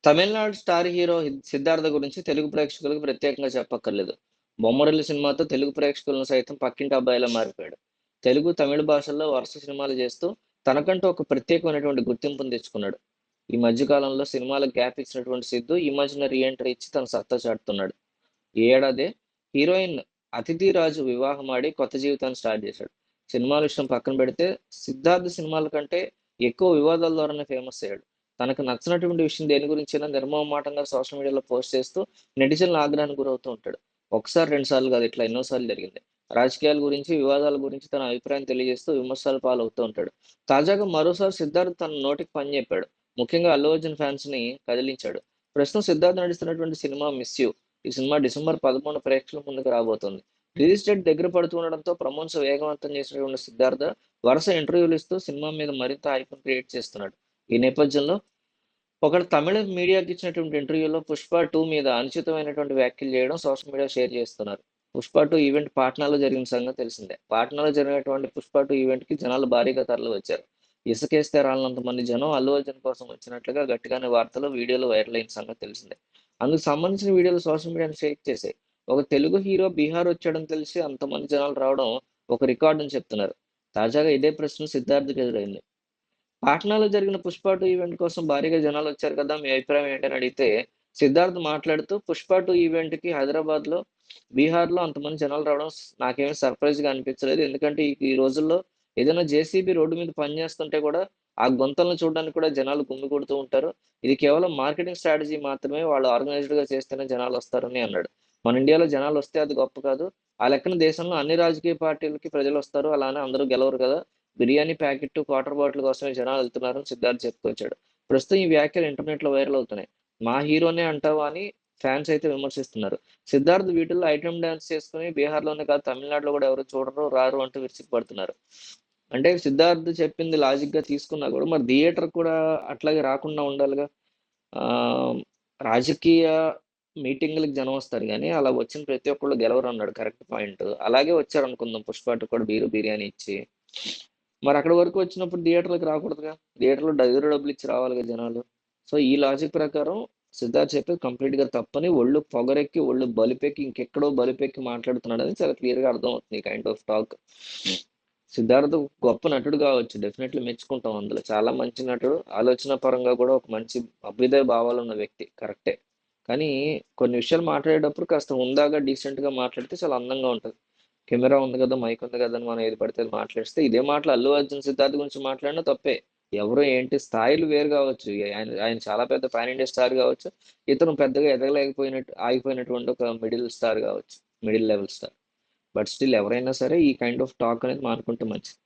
Tamil Nadu star hero Siddhartha గురించి తెలుగు ప్రేక్షకులకు ప్రత్యేకంగా చెప్పక్కర్లేదు. 'బొమ్మరిల్లు' సినిమాతో తెలుగు ప్రేక్షకులను సైతం పక్కింటి అబ్బాయిలా మారిపోయాడు. తెలుగు, తమిళ భాషల్లో వరుస సినిమాలు చేస్తూ తనకంటూ ఒక ప్రత్యేకమైనటువంటి గుర్తింపును తెచ్చుకున్నాడు. ఈ మధ్య కాలంలో సినిమాలకు గ్యాప్ ఇచ్చినటువంటి సిద్దు ఈ మధ్యన రీ ఎంట్రీ ఇచ్చి తన సత్తా చాటుతున్నాడు. ఈ ఏడాదే హీరోయిన్ అతిథి రాజు వివాహమాడి కొత్త జీవితాన్ని స్టార్ట్ చేశాడు. సినిమాల విషయం పక్కన పెడితే సిద్ధార్థ్ సినిమాల కంటే ఎక్కువ వివాదాల ద్వారానే ఫేమస్ అయ్యాడు. తనకు నచ్చినటువంటి విషయం దేని గురించైనా నిర్మోహమాటంగా సోషల్ మీడియాలో పోస్ట్ చేస్తూ నెటిజన్ల ఆగ్రహానికి గురవుతూ ఉంటాడు. ఒకసారి, 2 సార్లు కాదు, ఇట్లా ఎన్నో సార్లు జరిగింది. రాజకీయాల గురించి, వివాదాల గురించి తన అభిప్రాయం తెలియజేస్తూ విమర్శల పాలవుతూ ఉంటాడు. తాజాగా మరోసారి సిద్ధార్థ్ తన నోటికి పని చెప్పాడు. ముఖ్యంగా అల్లు అర్జున్ ఫ్యాన్స్ ని కదిలించాడు. ప్రస్తుతం సిద్ధార్థ్ నటిస్తున్నటువంటి సినిమా 'మిస్ యూ'. ఈ సినిమా డిసెంబర్ 11 ప్రేక్షకుల ముందుకు రాబోతోంది. రిలీజ్ డేట్ దగ్గర పడుతుండడంతో ప్రమోషన్స్ వేగవంతం చేసినటువంటి సిద్ధార్థ వరుస ఇంటర్వ్యూలు ఇస్తూ సినిమా మీద మరింత హైప్‌ని క్రియేట్ చేస్తున్నాడు. ఈ నేపథ్యంలో ఒకడు తమిళ మీడియాకి ఇచ్చినటువంటి ఇంటర్వ్యూలో 'పుష్ప 2' మీద అనుచితమైనటువంటి వ్యాఖ్యలు చేయడం సోషల్ మీడియా షేర్ చేస్తున్నారు. 'పుష్ప 2' ఈవెంట్ పాట్నాలో జరిగిన సంగతి తెలిసిందే. పాట్నాలో జరిగినటువంటి 'పుష్ప 2' ఈవెంట్‌కి జనాలు భారీగా తరలివచ్చారు. ఇసుకేస్తే రాలనంత మంది జనం అల్లు అర్జున్ కోసం వచ్చినట్లుగా గట్టిగానే వార్తలు, వీడియోలు వైరల్ అయిన సంగతి తెలిసిందే. అందుకు సంబంధించిన వీడియోలు సోషల్ మీడియాను షేక్ చేశాయి. ఒక తెలుగు హీరో బీహార్ వచ్చాడని తెలిసి అంతమంది జనాలు రావడం ఒక రికార్డ్ అని చెప్తున్నారు. తాజాగా ఇదే ప్రశ్న సిద్ధార్థ్‌కి ఎదురైంది. పాట్నాలో జరిగిన 'పుష్ప 2' ఈవెంట్ కోసం భారీగా జనాలొచ్చారు కదా! మీ అభిప్రాయం ఏంటని అడిగితే, సిద్ధార్థ్ మాట్లాడుతూ 'పుష్ప 2' ఈవెంట్‌కి హైదరాబాద్‌లో, బీహార్‌లో అంతమంది జనాలు రావడం నాకేమి సర్ప్రైజ్‌గా అనిపించలేదు. ఎందుకంటే ఈ ఈ రోజుల్లో ఏదైనా జేసీబీ రోడ్డు మీద పని చేస్తుంటే కూడా, ఆ గుంతలను చూడడానికి కూడా జనాలు గుమిగూడుతూ ఉంటారు. ఇది కేవలం మార్కెటింగ్ స్ట్రాటజీ మాత్రమే. వాళ్ళు ఆర్గనైజ్డ్‌గా చేస్తేనే జనాలొస్తారని అన్నాడు. మన ఇండియాలో జనాలొస్తే అది గొప్ప కాదు. ఆ లెక్కన దేశంలో అన్ని రాజకీయ పార్టీలకి ప్రజలొస్తారు. అలానే అందరూ గెలవరు కదా! బిర్యానీ ప్యాకెట్టు, క్వార్టర్ బాటిల్ కోసమే జనాలెళ్తున్నారని సిద్ధార్థ్ చెప్పుకొచ్చాడు. ప్రస్తుతం ఈ వ్యాఖ్యలు ఇంటర్నెట్‌లో వైరల్ అవుతున్నాయి. మా హీరోనే అంటావా అని ఫ్యాన్స్ అయితే విమర్శిస్తున్నారు. సిద్ధార్థ్ వీటిల్లో ఐటెమ్ డాన్స్ చేసుకొని బీహార్‌లోనే కాదు తమిళనాడులో కూడా ఎవరు చూడరు, రారు అంటూ విరుచుకుపడుతున్నారు. అంటే సిద్ధార్థ్ చెప్పింది లాజిక్‌గా తీసుకున్నా కూడా మరి థియేటర్ కూడా అట్లాగే రాకుండా ఉండాలిగా. ఆహ్, రాజకీయ మీటింగులకి జనం వస్తారు గానీ, అలా వచ్చిన ప్రతి ఒక్కళ్ళు గెలవరన్నాడు కరెక్ట్ పాయింట్. అలాగే వచ్చారనుకుందాం 'పుష్ప 2' కూడా బిర్యానీ ఇచ్చి. మరక్కడి వరకు వచ్చినప్పుడు థియేటర్‌లకి రాకూడదుగా! థియేటర్‌లో ఎదురు డబ్బులిచ్చి రావాలిగా జనాలు. సో, ఈ లాజిక్ ప్రకారం సిద్ధార్థ్ చెప్పేది కంప్లీట్‌గా తప్పని, ఒళ్ళు పొగరెక్కి, ఒళ్ళు బలుపెక్కి, ఇంకెక్కడో బలుపెక్కి మాట్లాడుతున్నాడని చాలా క్లియర్‌గా అర్థమవుతుంది ఈ కైండ్ ఆఫ్ టాక్. సిద్ధార్థ్ గొప్ప నటుడు కావచ్చు. డెఫినెట్‌లీ మెచ్చుకుంటాం అందులో. చాలా మంచి నటుడు. ఆలోచన పరంగా కూడా ఒక మంచి అభ్యుదయ భావాలున్న వ్యక్తి. కరెక్టే. కానీ కొన్ని విషయాలు మాట్లాడేటప్పుడు కాస్త హుందాగా, డీసెంట్‌గా మాట్లాడితే చాలా అందంగా ఉంటది. కెమెరా ఉంది కదా! మైక్ ఉంది కదా! అని మనం ఏది పడితే అది మాట్లాడేస్తే ఇదే మాటలు అల్లు అర్జున్, సిద్ధార్థ్ గురించి మాట్లాడినా తప్పే. ఎవరు ఏంటి స్థాయిలు వేరు కావచ్చు. ఆయన ఆయన చాలా పెద్ద పాన్ ఇండియా స్టార్ కావచ్చు. ఇతను పెద్దగా ఎదగలేకపోయినట్టు ఆగిపోయినటువంటి ఒక మిడిల్ స్టార్ కావచ్చు. Middle level star. But still ఎవరైనా సరే ఈ కైండ్ ఆఫ్ టాక్ అనేది మానుకుంటే మంచిది.